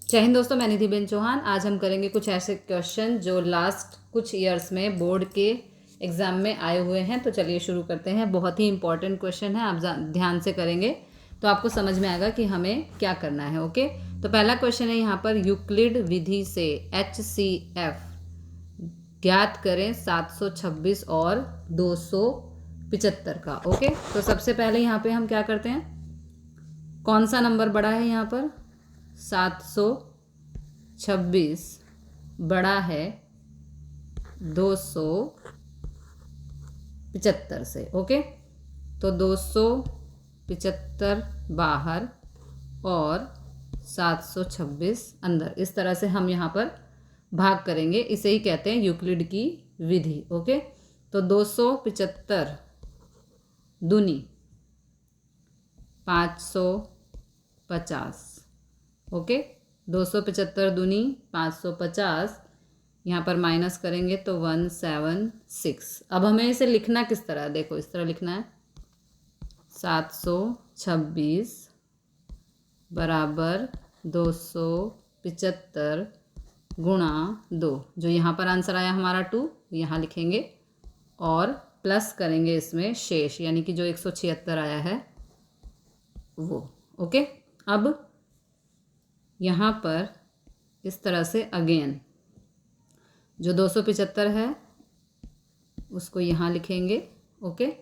जय हिंद दोस्तों, मैं निधिबेन चौहान। आज हम करेंगे कुछ ऐसे क्वेश्चन जो लास्ट कुछ ईयर्स में बोर्ड के एग्ज़ाम में आए हुए हैं। तो चलिए शुरू करते हैं। बहुत ही इंपॉर्टेंट क्वेश्चन है, आप ध्यान से करेंगे तो आपको समझ में आएगा कि हमें क्या करना है। ओके, तो पहला क्वेश्चन है यहाँ पर, यूक्लिड विधि से HCF ज्ञात करें 726 और 275 का। ओके, तो सबसे पहले यहाँ पे हम क्या करते हैं, कौन सा नंबर बड़ा है यहाँ पर, 726 बड़ा है 275 से। ओके, तो 275 बाहर और 726 अंदर, इस तरह से हम यहाँ पर भाग करेंगे। इसे ही कहते हैं यूक्लिड की विधि। ओके, तो 275 दूनी 550। ओके, 275 दूनी 550, यहाँ पर माइनस करेंगे तो 176। अब हमें इसे लिखना किस तरह, देखो इस तरह लिखना है, 726 बराबर 275 गुणा 2, जो यहाँ पर आंसर आया हमारा 2 यहाँ लिखेंगे और प्लस करेंगे इसमें शेष, यानी कि जो 176 आया है वो। ओके, अब यहाँ पर इस तरह से अगेन जो 275 है उसको यहाँ लिखेंगे। ओके,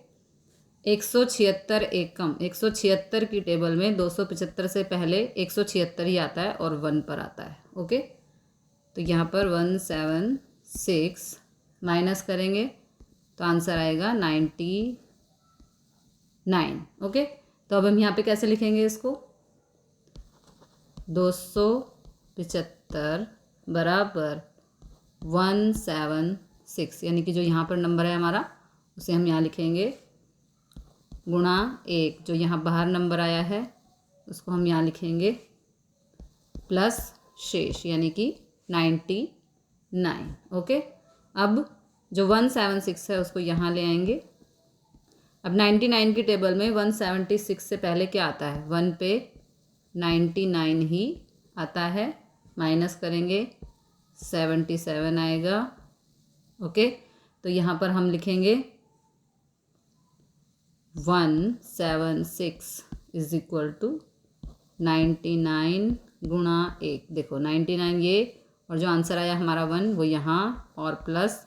176 एक कम, 176 की टेबल में 275 से पहले 176 ही आता है और 1 पर आता है। ओके, तो यहाँ पर 176 माइनस करेंगे तो आंसर आएगा 99। ओके, तो अब हम यहाँ पे कैसे लिखेंगे इसको, 275 बराबर 176, यानी कि जो यहाँ पर नंबर है हमारा उसे हम यहाँ लिखेंगे गुणा 1, जो यहाँ बाहर नंबर आया है उसको हम यहाँ लिखेंगे प्लस शेष, यानी कि 99। ओके, अब जो 176 है उसको यहाँ ले आएंगे। अब 99 की टेबल में 176 से पहले क्या आता है, 1 पे 99 ही आता है, माइनस करेंगे 77 आएगा। ओके, तो यहाँ पर हम लिखेंगे 176 इज इक्वल टू 99 गुणा 1। देखो 99 ये, और जो आंसर आया हमारा 1 वो यहाँ, और प्लस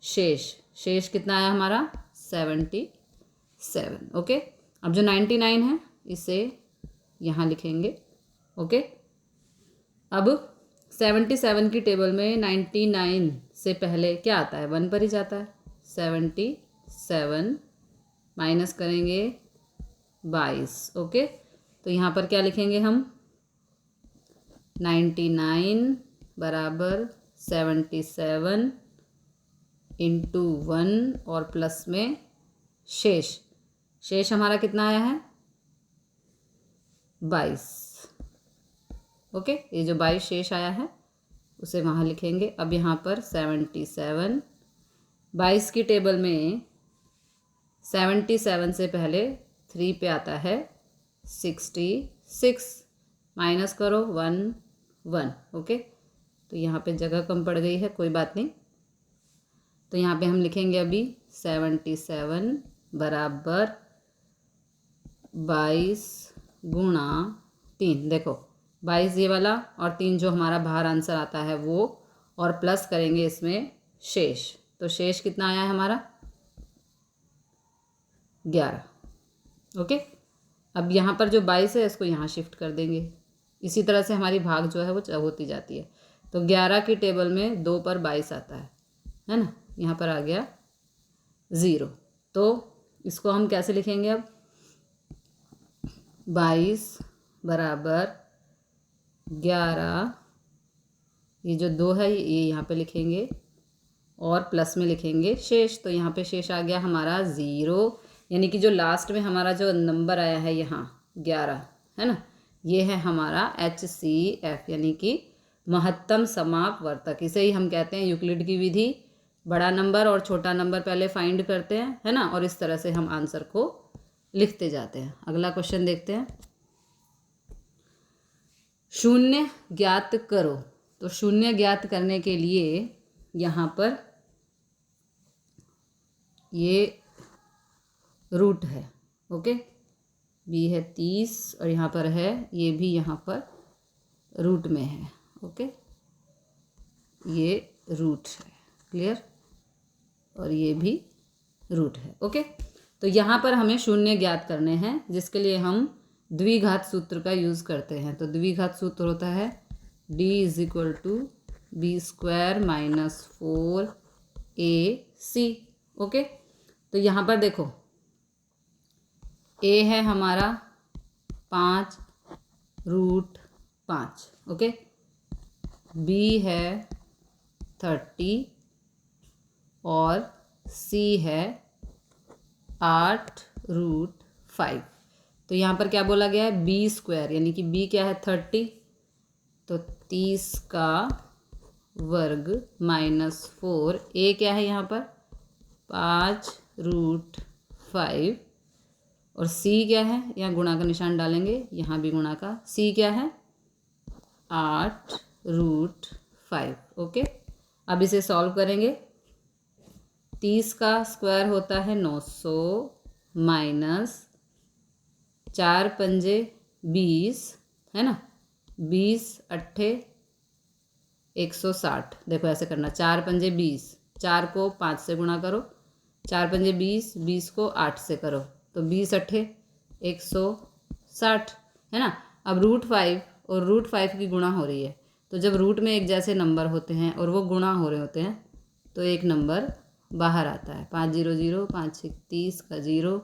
शेष कितना आया हमारा 77। ओके, अब जो 99 है इसे यहाँ लिखेंगे। ओके, अब 77 की टेबल में 99 से पहले क्या आता है, 1 पर ही जाता है, 77 माइनस करेंगे 22। ओके, तो यहाँ पर क्या लिखेंगे हम, 99 बराबर 77 इंटू 1 और प्लस में शेष हमारा कितना आया है 22। ओके, ये जो 22 शेष आया है उसे वहाँ लिखेंगे। अब यहाँ पर 77, 22 की टेबल में 77 से पहले 3 पे आता है 66, माइनस करो 1। ओके, तो यहाँ पे जगह कम पड़ गई है, कोई बात नहीं। तो यहाँ पे हम लिखेंगे अभी 77 बराबर 22 गुणा 3। देखो 22 ये वाला और 3 जो हमारा बाहर आंसर आता है वो, और प्लस करेंगे इसमें शेष, तो शेष कितना आया है हमारा 11। ओके, अब यहाँ पर जो 22 है इसको यहाँ शिफ्ट कर देंगे। इसी तरह से हमारी भाग जो है वो होती जाती है। तो 11 की टेबल में 2 पर 22 आता है ना, यहाँ पर आ गया 0। तो इसको हम कैसे लिखेंगे अब, 22 बराबर 11, ये जो 2 है ये यहाँ पे लिखेंगे और प्लस में लिखेंगे शेष। तो यहाँ पे शेष आ गया हमारा 0, यानी कि जो लास्ट में हमारा जो नंबर आया है यहाँ 11 है ना, ये है हमारा HCF, यानी कि महत्तम समापवर्तक। इसे ही हम कहते हैं यूक्लिड की विधि। बड़ा नंबर और छोटा नंबर पहले फाइंड करते हैं, है ना, और इस तरह से हम आंसर को लिखते जाते हैं। अगला क्वेश्चन देखते हैं। शून्य ज्ञात करो। तो शून्य ज्ञात करने के लिए यहाँ पर ये रूट है, ओके, b है 30 और यहाँ पर है ये भी यहाँ पर रूट में है, ओके, ये रूट है, क्लियर, और ये भी रूट है, ओके। तो यहाँ पर हमें शून्य ज्ञात करने हैं, जिसके लिए हम द्विघात सूत्र का यूज़ करते हैं। तो द्विघात सूत्र होता है d is equal to B square minus 4ac, okay. तो यहाँ पर देखो a है हमारा 5 रूट 5, ओके, b है 30 और c है 8 रूट 5। तो यहाँ पर क्या बोला गया है, b स्क्वायर, यानी कि b क्या है 30, तो 30 का वर्ग माइनस 4, a क्या है यहाँ पर 5 रूट 5 और c क्या है, यहाँ गुणा का निशान डालेंगे, यहाँ भी गुणा का, c क्या है 8 रूट 5, ओके। अब इसे सॉल्व करेंगे। 30 का स्क्वायर होता है 900 माइनस 4 पंजे 20, है ना, 20 अट्ठे 160। देखो ऐसे करना, 4 पंजे 20, 4 को 5 से गुणा करो, 4 पंजे 20, 20 को 8 से करो, तो 20 अट्ठे 160, है ना। अब रूट 5 और रूट 5 की गुणा हो रही है, तो जब रूट में एक जैसे नंबर होते हैं और वो गुणा हो रहे होते हैं तो एक नंबर बाहर आता है। 5 0 0, 5 1 30 का 0,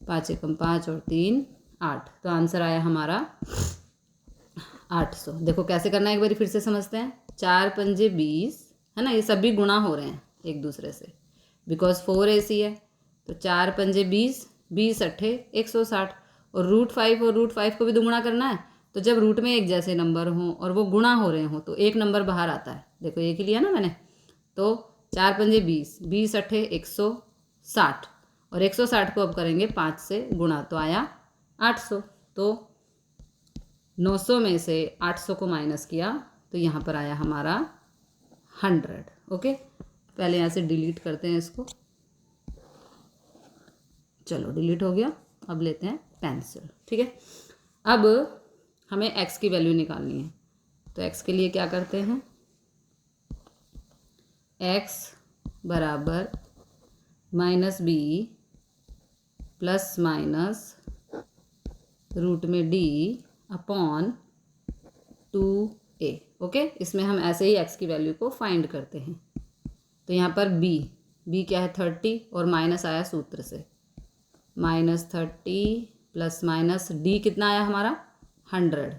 5 एकम 5 और 3 8। तो आंसर आया हमारा 800। देखो कैसे करना है एक बार फिर से समझते हैं। 4 पंजे 20, है ना, ये सभी गुणा हो रहे हैं एक दूसरे से, बिकॉज 4ac है। तो 4 पंजे 20, 20 अट्ठे 160 और रूट 5 को भी दुगुना करना है। तो जब रूट में एक जैसे नंबर हों और वो गुणा हो रहे हों तो एक नंबर बाहर आता है। देखो एक ही लिया ना मैंने। तो 4 पंजे 20, 20 अट्ठे 160 और 160 को अब करेंगे 5 से गुणा, तो आया 800। तो 900 में से 800 को माइनस किया तो यहाँ पर आया हमारा 100, ओके। पहले यहाँ से डिलीट करते हैं इसको, चलो डिलीट हो गया। अब लेते हैं पेंसिल, ठीक है। अब हमें x की वैल्यू निकालनी है, तो x के लिए क्या करते हैं, x बराबर minus b plus minus root में d अपॉन 2a, ओके। इसमें हम ऐसे ही x की वैल्यू को फाइंड करते हैं। तो यहाँ पर b क्या है 30 और माइनस आया सूत्र से, माइनस 30 प्लस माइनस d कितना आया हमारा 100,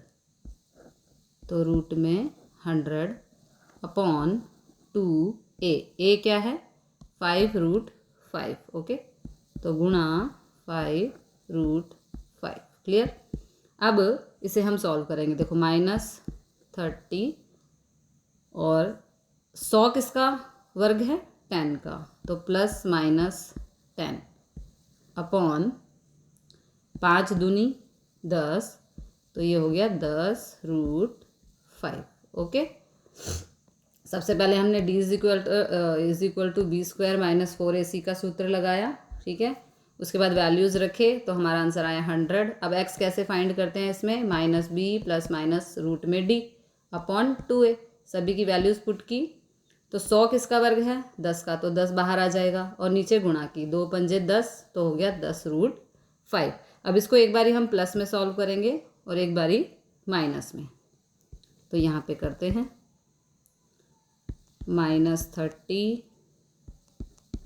तो रूट में 100 अपॉन 2a क्या है 5 रूट 5, ओके। तो गुणा 5 रूट 5, क्लियर। अब इसे हम सॉल्व करेंगे। देखो -30 और 100 किसका वर्ग है 10 का, तो प्लस माइनस 10 अपॉन 5 दूनी 10, तो ये हो गया 10 रूट 5, ओके। सबसे पहले हमने d is equal to B square minus 4ac का सूत्र लगाया, ठीक है। उसके बाद वैल्यूज़ रखे तो हमारा आंसर आया 100। अब x कैसे फाइंड करते हैं इसमें, minus b plus minus root में d अपॉन 2a, सभी की वैल्यूज़ पुट की। तो 100 किसका वर्ग है 10 का, तो 10 बाहर आ जाएगा और नीचे गुणा की, 2 पंजे 10, तो हो गया 10 रूट 5। अब इसको एक बारी हम प्लस में सॉल्व करेंगे और एक बारी माइनस में। तो यहाँ पे करते हैं -30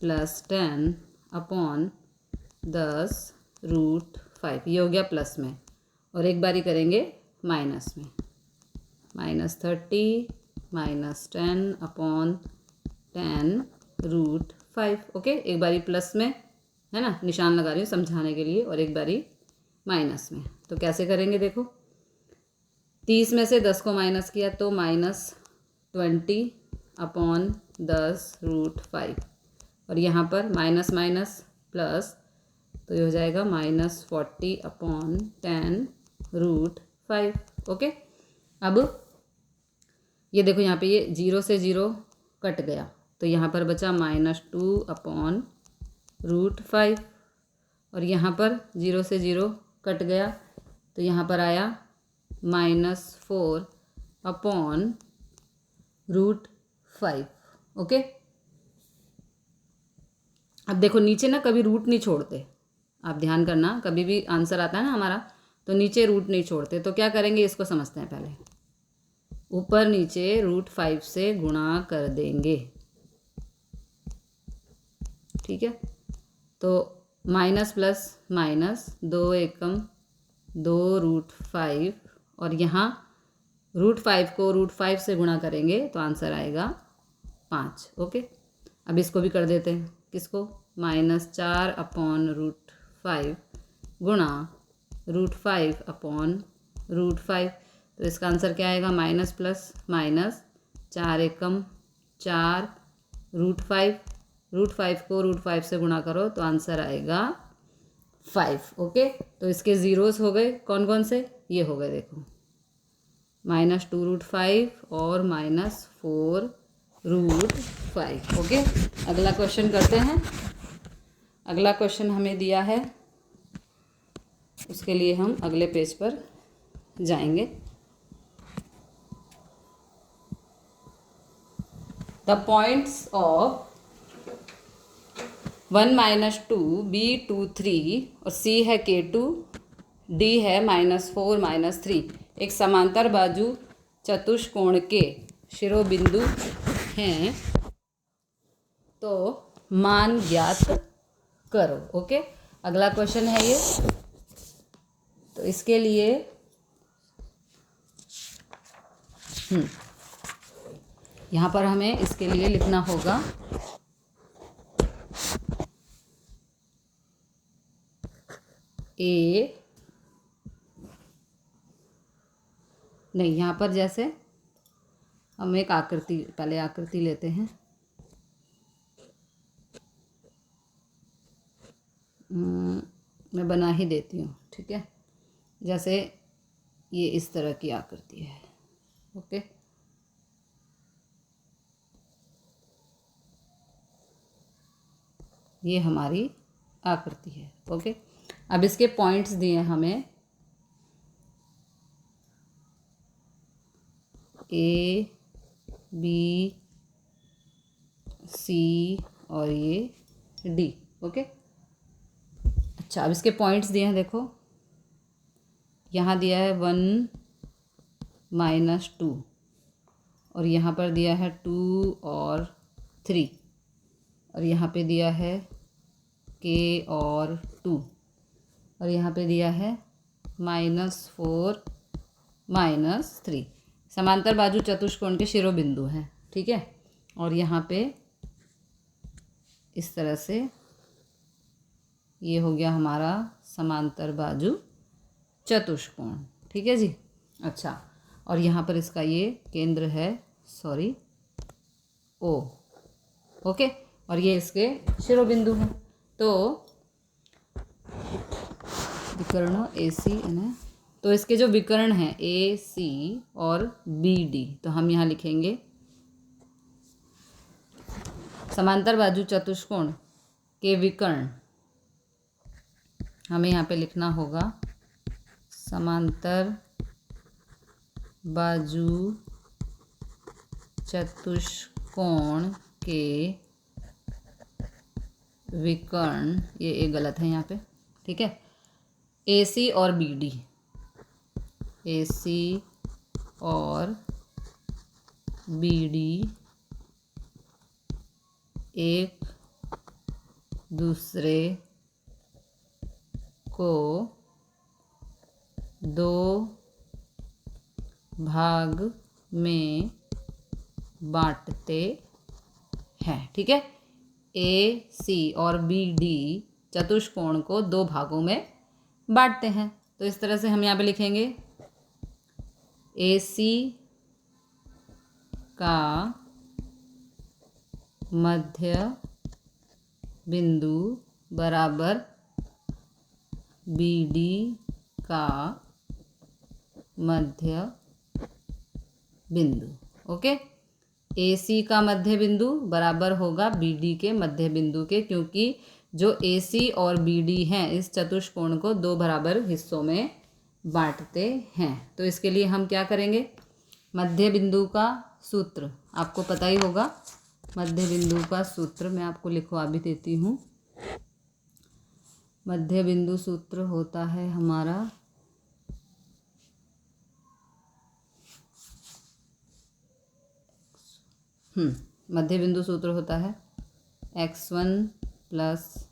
प्लस 10 अपॉन 10 रूट 5, ये हो गया प्लस में, और एक बारी करेंगे माइनस में, -30 माइनस 10 अपॉन 10 रूट 5, ओके। एक बारी प्लस में, है ना, निशान लगा रही हूँ समझाने के लिए, और एक बारी माइनस में। तो कैसे करेंगे, देखो 30 में से 10 को माइनस किया तो -20 अपॉन 10 रूट 5, और यहाँ पर माइनस माइनस प्लस, तो ये हो जाएगा -40 अपॉन 10 रूट 5, ओके। अब ये देखो यहाँ पे ये 0 से 0 कट गया, तो यहाँ पर बचा -2/√5, और यहाँ पर 0 से 0 कट गया, तो यहाँ पर आया -4/√5। ओके, अब देखो नीचे ना कभी रूट नहीं छोड़ते, आप ध्यान करना, कभी भी आंसर आता है ना हमारा तो नीचे रूट नहीं छोड़ते। तो क्या करेंगे, इसको समझते हैं पहले। ऊपर नीचे √5 से गुणा कर देंगे, ठीक है। तो माइनस प्लस माइनस, 2 एकम 2√5, और यहाँ √5 को √5 से गुणा करेंगे तो आंसर आएगा 5। ओके, अब इसको भी कर देते हैं, किसको, -4/√5 गुणा √5/√5। तो इसका आंसर क्या आएगा, माइनस प्लस माइनस, 4 एकम 4, √5 को √5 से गुणा करो तो आंसर आएगा 5। ओके, तो इसके ज़ीरोस हो गए, कौन कौन से, ये हो गए देखो, -2√5 और -4√5। ओके, अगला क्वेश्चन करते हैं। अगला क्वेश्चन हमें दिया है, उसके लिए हम अगले पेज पर जाएंगे। द पॉइंट्स ऑफ 1 - 2 B 2 3 और C है K2, D है -4 -3 एक समांतर बाजू चतुष्कोण के शिरोबिंदु हैं, तो मान ज्ञात करो। ओके, अगला क्वेश्चन है ये। तो इसके लिए यहाँ पर हमें इसके लिए लिखना होगा A, नहीं, यहाँ पर जैसे हम एक आकृति, पहले आकृति लेते हैं। मैं बना ही देती हूँ, ठीक है। जैसे ये इस तरह की आकृति है। ओके, ये हमारी आकृति है। ओके, अब इसके पॉइंट्स दिए हमें, A B C और ये D। ओके, अच्छा, अब इसके पॉइंट्स दिए हैं, देखो यहाँ दिया है 1 - 2, और यहाँ पर दिया है 2 और 3, और यहाँ पे दिया है K और 2, और यहाँ पे दिया है -4 -3। समांतर बाजू चतुष्कोण के शिरोबिंदु हैं, ठीक है। और यहाँ पे इस तरह से ये हो गया हमारा समांतर बाजू चतुष्कोण, ठीक है जी। अच्छा, और यहाँ पर इसका ये केंद्र है, सॉरी, O। ओके, और ये इसके शिरोबिंदु हैं। तो विकर्णों AC है, तो इसके जो विकर्ण हैं AC और BD, तो हम यहाँ लिखेंगे समांतर बाजू चतुष्कोण के विकर्ण, हमें यहाँ पे लिखना होगा समांतर बाजू चतुष्कोण के विकर्ण, ये गलत है यहाँ पे, ठीक है। AC और BD, AC और BD एक दूसरे को दो भाग में बांटते हैं, ठीक है। AC और BD चतुष्कोण को दो भागों में बांटते हैं, तो इस तरह से हम यहाँ पे लिखेंगे AC का मध्य बिंदु बराबर BD का मध्य बिंदु। ओके, ए सी का मध्य बिंदु बराबर होगा बी डी के मध्य बिंदु के, क्योंकि जो ए सी और बी डी हैं इस चतुष्कोण को दो बराबर हिस्सों में बांटते हैं। तो इसके लिए हम क्या करेंगे, मध्य बिंदु का सूत्र आपको पता ही होगा। मध्य बिंदु का सूत्र मैं आपको लिखवा भी देती हूँ। मध्य बिंदु सूत्र होता है हमारा मध्य बिंदु सूत्र होता है x1 प्लस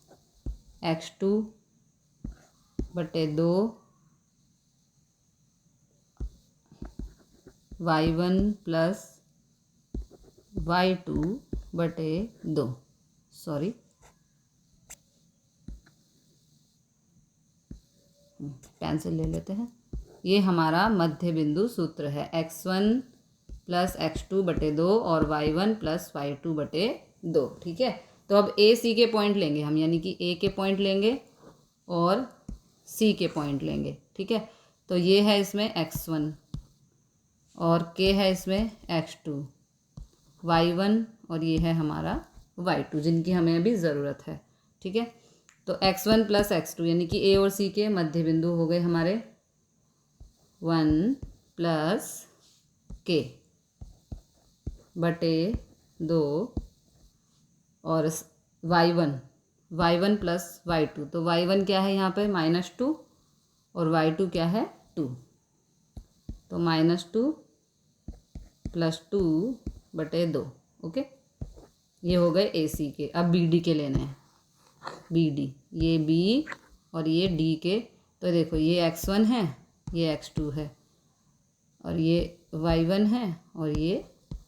x2 बटे 2 y1 प्लस y2 बटे 2। सॉरी, पेंसिल ले लेते हैं। ये हमारा मध्य बिंदु सूत्र है, x1 प्लस x2 बटे 2 और y1 प्लस y2 बटे 2। ठीक है, तो अब ए सी के पॉइंट लेंगे हम, यानी कि ए के पॉइंट लेंगे और सी के पॉइंट लेंगे। ठीक है, तो ये है इसमें x1 और के है इसमें x2, y1 और ये है हमारा y2, जिनकी हमें अभी ज़रूरत है। ठीक है, तो x1 प्लस x2 यानी कि ए और सी के मध्य बिंदु हो गए हमारे 1 प्लस के बटे 2 और y1 प्लस y2, तो y1 क्या है यहाँ पे -2 और y2 क्या है 2, तो -2 प्लस 2 बटे 2। ओके, ये हो गए ए सी के। अब बी डी के लेने हैं, बी डी, ये बी और ये डी के। तो देखो ये x1 है, ये x2 है और ये y1 है और ये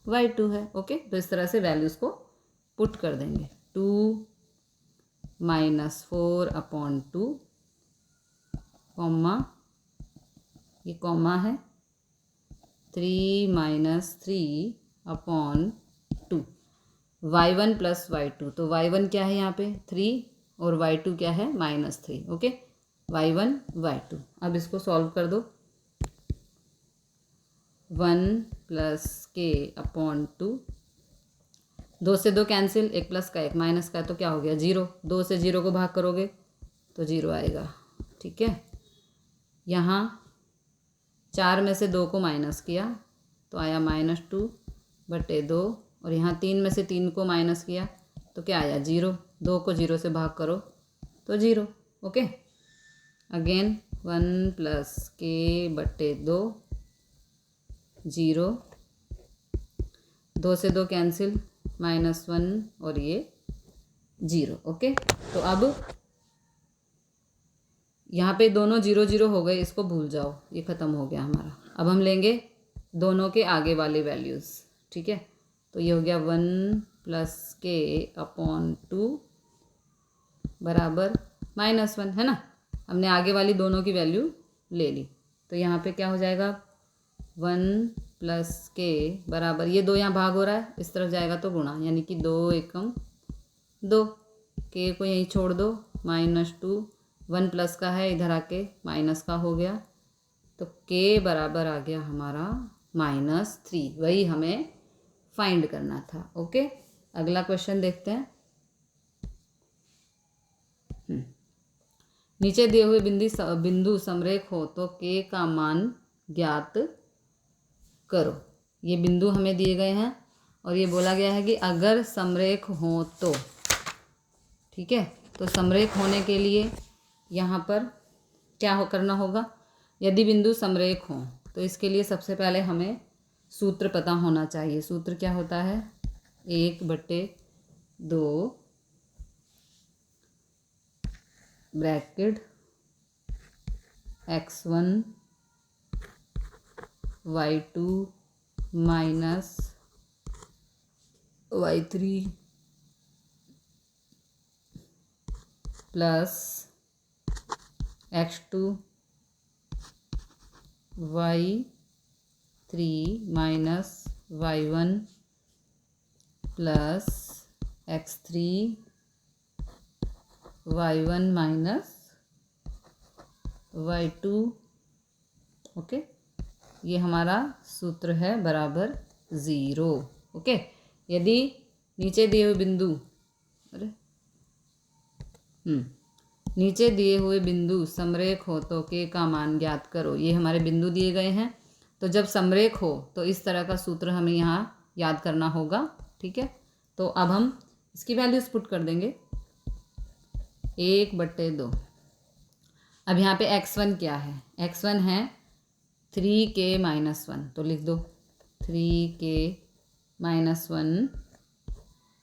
y2 है। ओके, तो इस तरह से वैल्यूज़ को पुट कर देंगे। 2 - 4/2 कॉमा, ये कॉमा है, 3 - 3/2 y1 प्लस y2, तो y1 क्या है यहाँ पे 3 और y2 क्या है -3। Okay, y1 y2। अब इसको सॉल्व कर दो। 1 प्लस k/2, 2 से 2 कैंसिल, 1 प्लस का 1 माइनस का, तो क्या हो गया 0। 2 से 0 को भाग करोगे तो 0 आएगा। ठीक है, यहाँ 4 में से 2 को माइनस किया तो आया -2 बटे 2 और यहाँ 3 में से 3 को माइनस किया तो क्या आया 0। 2 को 0 से भाग करो तो 0। ओके, अगेन 1 प्लस के बटे 2 0, 2 से 2 कैंसिल, -1 और ये 0। ओके, तो अब यहाँ पे दोनों 0 0 हो गए, इसको भूल जाओ, ये ख़त्म हो गया हमारा। अब हम लेंगे दोनों के आगे वाले वैल्यूज़। ठीक है, तो ये हो गया 1 प्लस k/2 बराबर -1, है ना। हमने आगे वाली दोनों की वैल्यू ले ली, तो यहाँ पे क्या हो जाएगा 1 प्लस के बराबर, ये 2 यहाँ भाग हो रहा है, इस तरफ जाएगा तो गुणा, यानी कि 2 एकम 2, के को यहीं छोड़ दो, -2, 1 प्लस का है इधर आके माइनस का हो गया, तो के बराबर आ गया हमारा -3। वही हमें फाइंड करना था। ओके, अगला क्वेश्चन देखते हैं। नीचे दिए हुए बिंदु समरेख हो तो के का मान ज्ञात करो। ये बिंदु हमें दिए गए हैं और ये बोला गया है कि अगर समरेख हो तो, ठीक है, तो समरेख होने के लिए यहाँ पर क्या करना होगा। यदि बिंदु समरेख हो तो इसके लिए सबसे पहले हमें सूत्र पता होना चाहिए। सूत्र क्या होता है, 1/2 bracket x1 y2 minus y3 plus x2 y3 minus y1 plus x3 y1 minus y2। Okay, ये हमारा सूत्र है बराबर 0। ओके, यदि नीचे दिए हुए बिंदु नीचे दिए हुए बिंदु समरेख हो तो के का मान ज्ञात करो। ये हमारे बिंदु दिए गए हैं, तो जब समरेख हो तो इस तरह का सूत्र हमें यहाँ याद करना होगा। ठीक है, तो अब हम इसकी वैल्यूज पुट कर देंगे 1/2। अब यहाँ पे x1 क्या है? x1 है 3k-1, तो लिख दो 3k-1।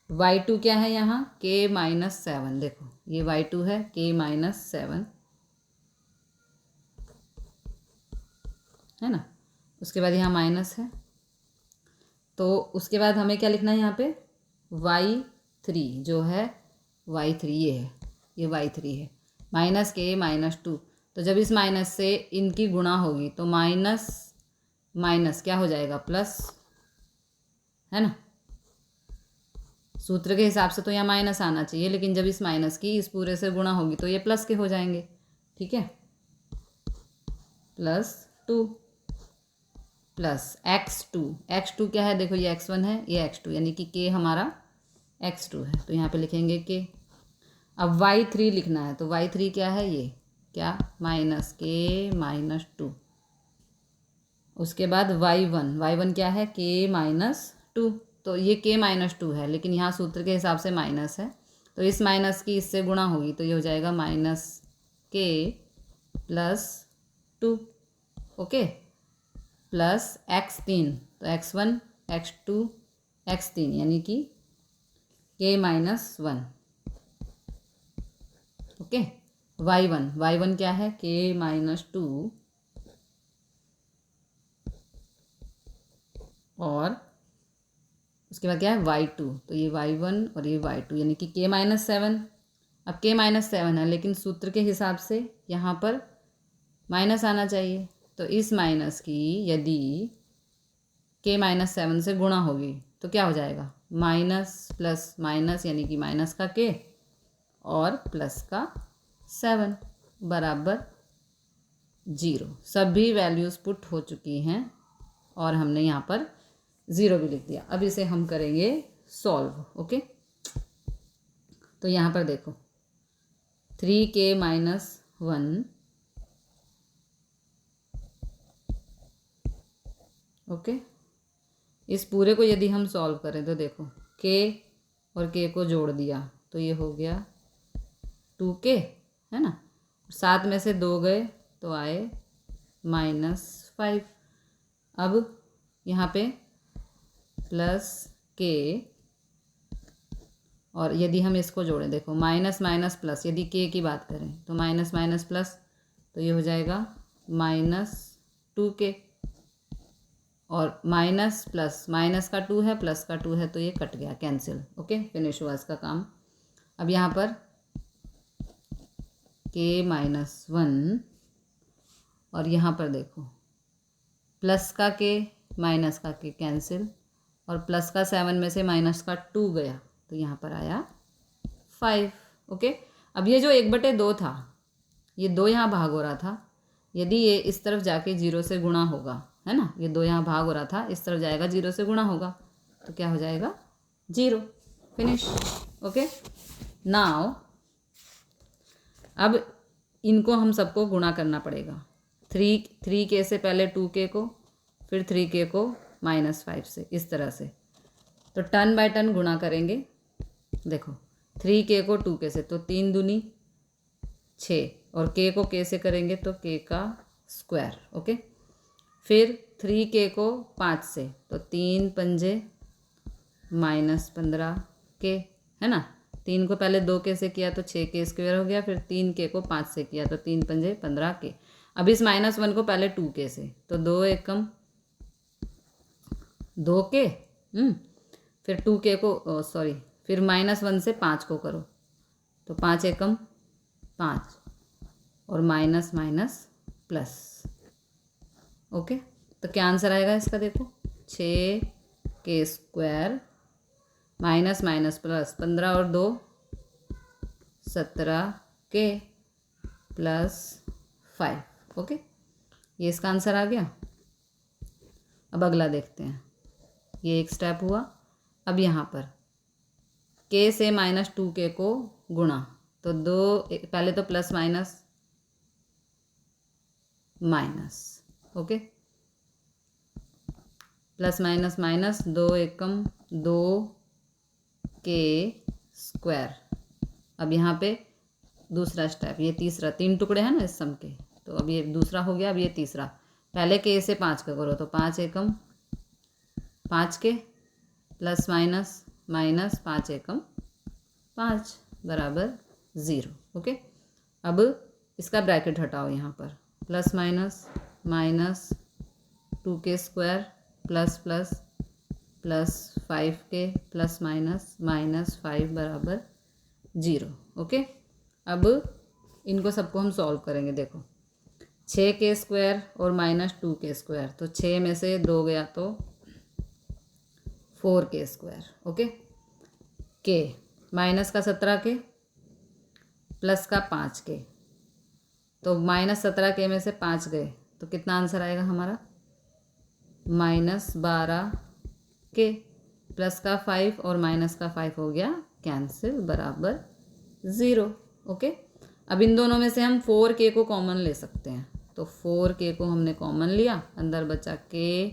y2 क्या है यहाँ? k-7। देखो ये y2 है k-7, है ना। उसके बाद यहाँ माइनस है, तो उसके बाद हमें क्या लिखना है यहाँ पे? y3 जो है y3 ये है, ये y3 है -k-2। तो जब इस माइनस से इनकी गुणा होगी तो माइनस माइनस क्या हो जाएगा? प्लस, है ना। सूत्र के हिसाब से तो यहाँ माइनस आना चाहिए, लेकिन जब इस माइनस की इस पूरे से गुणा होगी तो ये प्लस के हो जाएंगे। ठीक है, +2 प्लस x2 क्या है? देखो ये x1 है, ये x2, यानी कि k हमारा x2 है, तो यहाँ पे लिखेंगे k। अब y3 लिखना है, तो y3 क्या है? ये क्या? -k-2। उसके बाद y1 क्या है? k-2, तो ये k-2 है, लेकिन यहाँ सूत्र के हिसाब से माइनस है, तो इस माइनस की इससे गुणा होगी तो ये हो जाएगा -k+2। ओके, प्लस x3, तो x1 x2 x3 यानी कि k-1। ओके, y1 क्या है? k-2, और उसके बाद क्या है? y2, तो ये y1 और ये y2 यानी कि k-7। अब k-7 है, लेकिन सूत्र के हिसाब से यहाँ पर माइनस आना चाहिए, तो इस माइनस की यदि k-7 से गुणा होगी तो क्या हो जाएगा? माइनस प्लस माइनस यानी कि माइनस का k और प्लस का 7 बराबर 0। सभी वैल्यूज़ पुट हो चुकी हैं और हमने यहाँ पर 0 भी लिख दिया। अब इसे हम करेंगे सॉल्व। ओके, तो यहाँ पर देखो 3k-1। ओके, इस पूरे को यदि हम सॉल्व करें तो देखो k और k को जोड़ दिया तो ये हो गया 2k, है ना। सात में से 2 गए तो आए -5। अब यहाँ पे प्लस k, और यदि हम इसको जोड़ें, देखो माइनस माइनस प्लस, यदि k की बात करें तो माइनस माइनस प्लस, तो ये हो जाएगा -2k, और माइनस प्लस माइनस का 2 है, प्लस का 2 है, तो ये कट गया, कैंसिल। ओके, फिनिश हुआ इसका काम। अब यहाँ पर k-1, और यहाँ पर देखो प्लस का k माइनस का k कैंसिल, और प्लस का 7 में से माइनस का 2 गया तो यहाँ पर आया 5। ओके, अब ये जो 1/2 था, ये 2 यहाँ भाग हो रहा था, यदि ये इस तरफ जाके 0 से गुणा होगा, है ना, ये 2 यहाँ भाग हो रहा था, इस तरफ जाएगा 0 से गुणा होगा तो क्या हो जाएगा? 0। फिनिश। ओके, नाउ अब इनको हम सबको गुणा करना पड़ेगा। 3k से पहले 2k को, फिर 3k को -5 से, इस तरह से, तो टर्न बाय टर्न गुणा करेंगे। देखो 3k को 2k से तो 3 दूनी 6, और k को k से करेंगे तो k का स्क्वायर। ओके, फिर 3k को 5 से तो 3 पंजे -15k, है ना। 3 को पहले 2k से किया तो 6k स्क्वायर हो गया, फिर 3k को 5 से किया तो 3 पंजे 15k। अब इस -1 को पहले 2k से, तो 2 एकम 2k, फिर 2k को सॉरी, फिर -1 से 5 को करो तो 5 एकम 5, और माइनस माइनस प्लस। ओके, तो क्या आंसर आएगा इसका? देखो 6k square minus minus plus 15 और 2 17k +5। ओके, ये इसका आंसर आ गया। अब अगला देखते हैं, ये एक स्टेप हुआ। अब यहाँ पर k से -2k को गुणा, तो पहले तो plus minus minus, okay, plus minus minus, 2 एकम 2k स्क्वायर। अब यहाँ पे दूसरा स्टेप, ये तीसरा, 3 टुकड़े हैं ना इस सम के, तो अब ये दूसरा हो गया। अब ये तीसरा, पहले k से 5 का करो, तो 5 एकम 5k प्लस माइनस माइनस 5 एकम 5 बराबर 0, ओके। अब इसका ब्रैकेट हटाओ, यहाँ पर plus minus minus 2k square plus plus plus 5k plus minus minus 5 बराबर 0, ओके। अब इनको सबको हम सॉल्व करेंगे। देखो 6k स्क्वायर और -2k स्क्वायर, तो 6 में से 2 गया तो 4k square, okay. k minus का 17k प्लस का 5k, तो -17k में से 5 गए तो कितना आंसर आएगा हमारा, -12k प्लस का 5 और माइनस का 5 हो गया कैंसिल बराबर 0, ओके। अब इन दोनों में से हम 4k को कॉमन ले सकते हैं, तो 4k को हमने कॉमन लिया, अंदर बचा k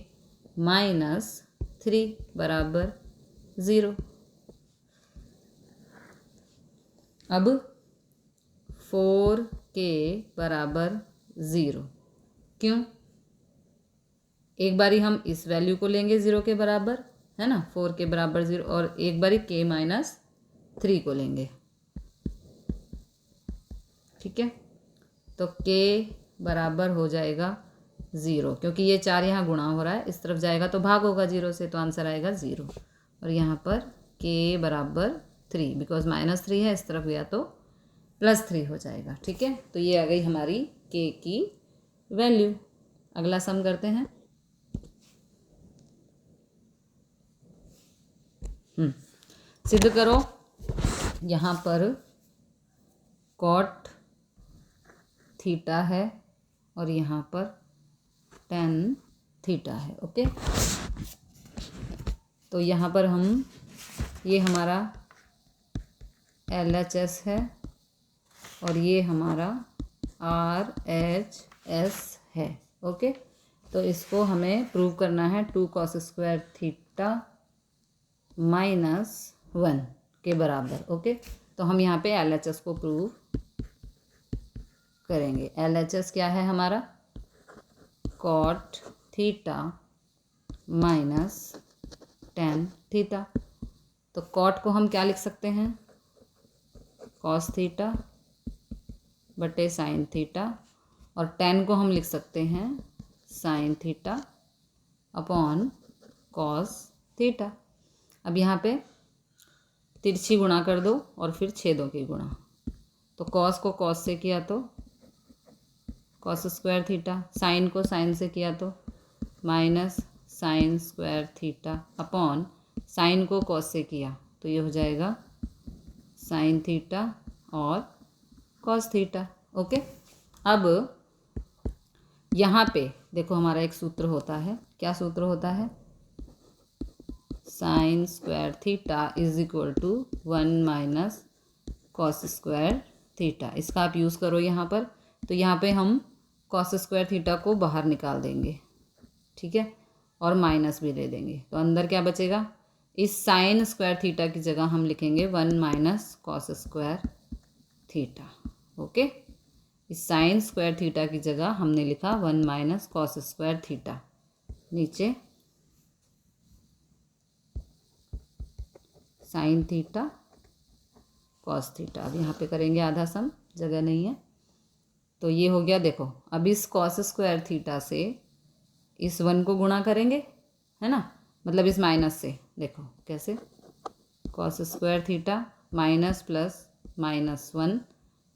-3 बराबर 0। अब 4k बराबर 0 क्यों, एक बारी हम इस वैल्यू को लेंगे 0 के बराबर, है ना, 4k बराबर 0, और एक बारी k -3 को लेंगे, ठीक है। तो k बराबर हो जाएगा 0, क्योंकि ये 4 यहाँ गुणा हो रहा है, इस तरफ जाएगा तो भाग होगा 0 से, तो आंसर आएगा 0। और यहाँ पर k बराबर 3, बिकॉज -3 है, इस तरफ गया तो +3 हो जाएगा, ठीक है। तो ये आ गई हमारी k की वैल्यू। अगला सम करते हैं। सिद्ध करो, यहाँ पर cot थीटा है और यहाँ पर tan थीटा है, ओके। तो यहाँ पर हम, ये हमारा LHS है और ये हमारा RHS है, ओके। तो इसको हमें प्रूव करना है 2 cos स्क्वायर थीटा -1 के बराबर, ओके। तो हम यहाँ पे LHS को प्रूव करेंगे। LHS क्या है हमारा, cot थीटा -tan थीटा। तो cot को हम क्या लिख सकते हैं, cos थीटा बटे sin थीटा, और tan को हम लिख सकते हैं sin theta upon cos theta. अब यहाँ पे तिरछी गुणा कर दो और फिर छेदों की गुणा, तो cos को cos से किया तो cos स्क्वायर थीटा, साइन को साइन से किया तो minus sign square theta upon sign को cos से किया तो ये हो जाएगा साइन थीटा और cos थीटा, ओके। अब यहाँ पे देखो हमारा एक सूत्र होता है, क्या सूत्र होता है, sine square theta is equal to 1 - cos square theta. इसका आप यूज़ करो यहाँ पर। तो यहाँ पे हम cos स्क्वायर थीटा को बाहर निकाल देंगे, ठीक है, और माइनस भी दे देंगे, तो अंदर क्या बचेगा, इस साइन स्क्वायर थीटा की जगह हम लिखेंगे 1 - cos स्क्वायर थीटा, ओके। इस साइन स्क्वायर थीटा की जगह हमने लिखा 1 - cos स्क्वायर थीटा, नीचे साइन थीटा cos थीटा। अब यहाँ पे करेंगे आधा सम, जगह नहीं है, तो ये हो गया। देखो अब इस cos स्क्वायर थीटा से इस 1 को गुणा करेंगे, है ना, मतलब इस माइनस से, देखो कैसे, cos square theta minus plus -1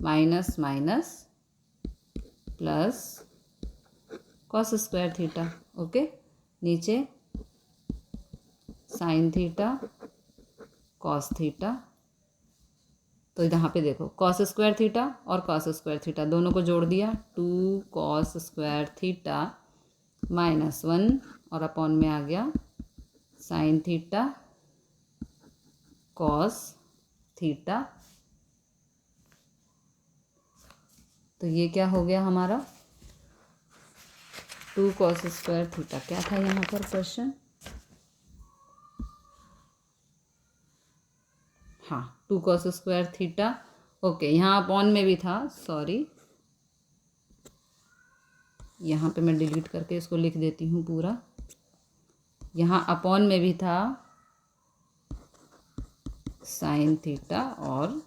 minus minus plus cos square theta, okay, नीचे साइन थीटा cos थीटा। तो यहाँ पे देखो cos स्क्वायर थीटा और cos स्क्वायर थीटा दोनों को जोड़ दिया, 2 cos स्क्वायर थीटा -1 और अपॉन में आ गया साइन थीटा कॉस थीटा। तो ये क्या हो गया हमारा 2 cos स्क्वायर थीटा। क्या था यहाँ पर क्वेश्चन? हाँ 2 cos स्क्वायर थीटा। ओके, यहाँ अपॉन में भी था, सॉरी, यहाँ पे मैं डिलीट करके इसको लिख देती हूँ पूरा। यहाँ अपॉन में भी था साइन थीटा और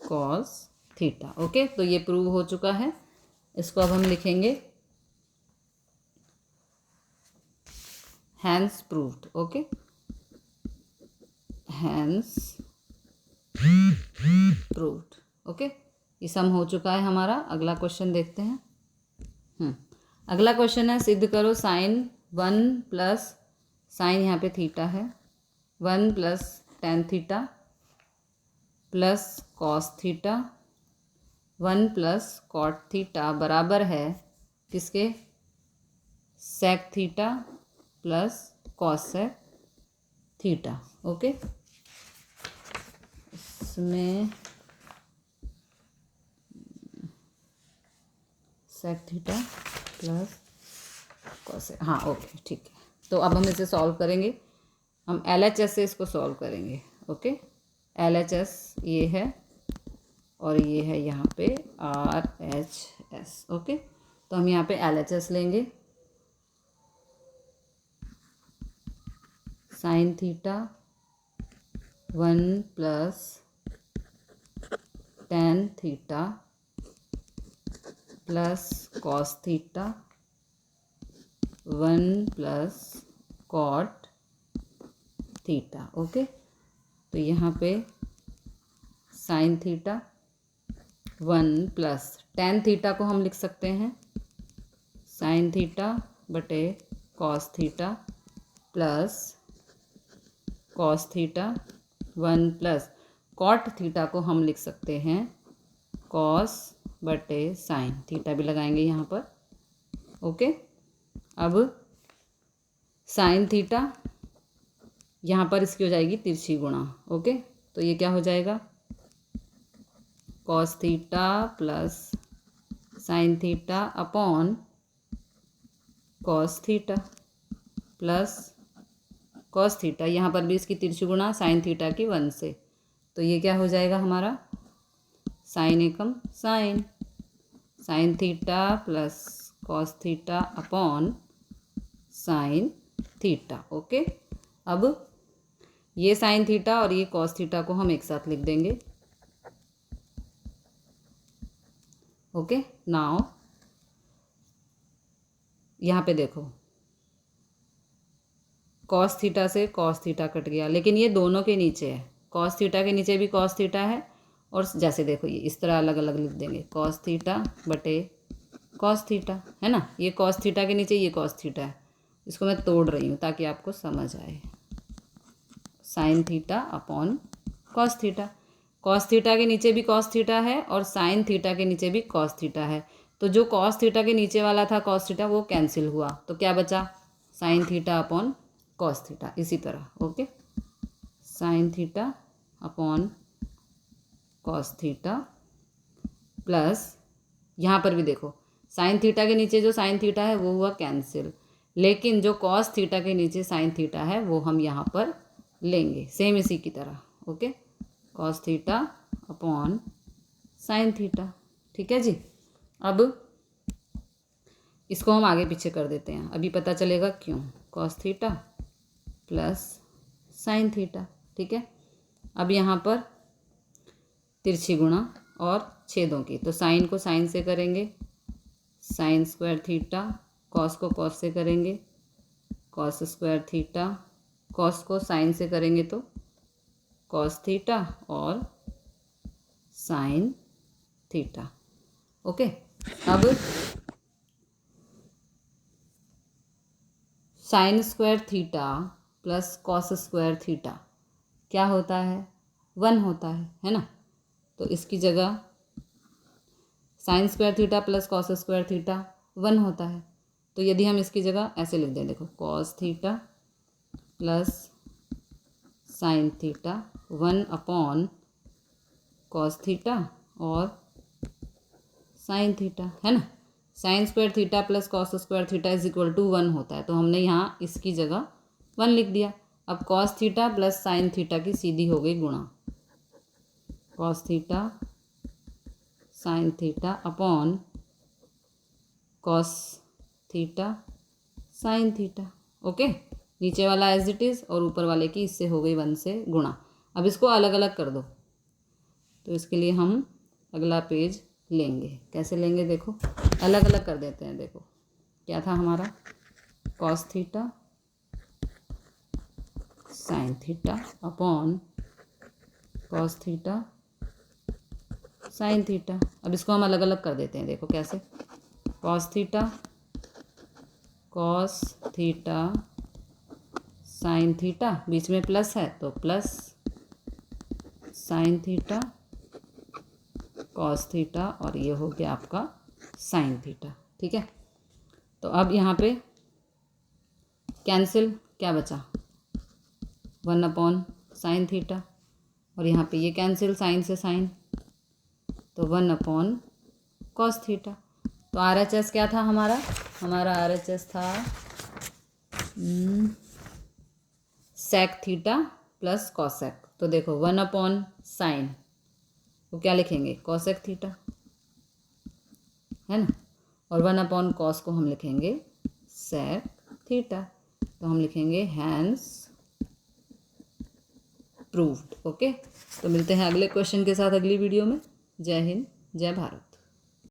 कॉस थीटा। ओके, तो ये प्रूव हो चुका है। इसको अब हम लिखेंगे hence proved. Okay, hence proved. Okay, ये सम हो चुका है हमारा। अगला क्वेश्चन देखते हैं। अगला क्वेश्चन है सिद्ध करो साइन 1 प्लस साइन यहाँ पे थीटा है 1 plus tan theta plus cos theta 1 plus cot theta बराबर है किसके? Sec theta plus cosec theta. Okay, इसमें सेक थीटा प्लस कॉस, हाँ ओके ठीक है। तो अब हम इसे सॉल्व करेंगे। हम LHS से इसको सॉल्व करेंगे। ओके, LHS ये है और ये है यहाँ पे RHS। ओके, तो हम यहाँ पे LHS लेंगे। Sine theta 1 plus tan theta plus cos theta 1 plus cot theta. Okay, तो यहाँ पे sine theta 1 plus tan theta को हम लिख सकते हैं साइन थीटा बटे cos theta plus cos theta 1 plus cot theta को हम लिख सकते हैं कॉस बटे साइन थीटा भी लगाएंगे यहाँ पर। ओके, अब साइन थीटा यहाँ पर इसकी हो जाएगी तिरछी गुणा। ओके, तो ये क्या हो जाएगा cos theta plus sine theta upon cos theta plus cos theta, यहाँ पर भी इसकी तिरछी गुणा साइन थीटा की 1 से। तो ये क्या हो जाएगा हमारा साइन एकम sine sine theta plus cos theta upon sine theta. Okay, अब ये साइन थीटा और ये कॉस थीटा को हम एक साथ लिख देंगे। ओके, नाउ यहाँ पे देखो कॉस थीटा से कॉस थीटा कट गया, लेकिन ये दोनों के नीचे है। कॉस थीटा के नीचे भी कॉस थीटा है और जैसे देखो ये इस तरह अलग अलग लिख देंगे कॉस थीटा बटे कॉस थीटा, है ना। ये कॉस थीटा के नीचे ये कॉस थीटा है, इसको मैं तोड़ रही हूँ ताकि आपको समझ आए। Sine theta upon cos theta, cos theta के नीचे भी कॉस थीटा है और साइन थीटा के नीचे भी कॉस थीटा है। तो जो कॉस थीटा के नीचे वाला था कॉस थीटा वो कैंसिल हुआ, तो क्या बचा sine theta upon cos theta. इसी तरह okay, sine theta upon cos theta plus यहाँ पर भी देखो साइन थीटा के नीचे जो साइन थीटा है वो हुआ कैंसिल, लेकिन जो कॉस थीटा के नीचे साइन थीटा है वो हम यहाँ पर लेंगे सेम इसी की तरह। Okay, cos theta upon sine theta. ठीक है जी, अब इसको हम आगे पीछे कर देते हैं, अभी पता चलेगा क्यों। Cos theta plus sine theta. ठीक है, अब यहाँ पर तिरछी गुणा और छेदों की, तो साइन को साइन से करेंगे साइन स्क्वायर थीटा, कॉस को कॉस से करेंगे कॉस स्क्वायर थीटा, कॉस को साइन से करेंगे तो कॉस थीटा और साइन थीटा। ओके, अब sign square theta plus cos square theta क्या होता है 1 होता है ना। तो इसकी जगह sign square theta plus cos square theta 1 होता है, तो यदि हम इसकी जगह ऐसे लिख दें, देखो cos theta plus sine theta 1 cos theta और साइन थीटा, है ना। Sine square theta plus cos square theta is equal to 1 होता है, तो हमने यहाँ इसकी जगह 1 लिख दिया। अब cos theta plus sine theta की सीधी हो गई गुणा, cos theta sine theta upon cos theta sine theta. Okay, नीचे वाला एज इट इज़ और ऊपर वाले की इससे हो गई 1 से गुणा। अब इसको अलग अलग कर दो, तो इसके लिए हम अगला पेज लेंगे। कैसे लेंगे, देखो अलग अलग कर देते हैं। देखो क्या था हमारा, cos theta sine theta upon cos theta sine theta. अब इसको हम अलग अलग कर देते हैं। देखो कैसे, कॉस थीटा साइन थीटा, बीच में प्लस है तो plus sine theta cos theta और ये हो गया आपका साइन थीटा। ठीक है, तो अब यहाँ पे कैंसिल, क्या बचा 1 साइन थीटा और यहाँ पे ये कैंसिल साइन से साइन, तो 1 कॉस थीटा। तो RHS क्या था हमारा RHS था सेक थीटा प्लस कॉसेक। तो देखो 1 साइन वो क्या लिखेंगे, कॉसेक थीटा, है ना, और 1 कॉस को हम लिखेंगे सेक थीटा। तो हम लिखेंगे हैंस प्रूव्ड। ओके, तो मिलते हैं अगले क्वेश्चन के साथ अगली वीडियो में। जय हिंद, जय भारत।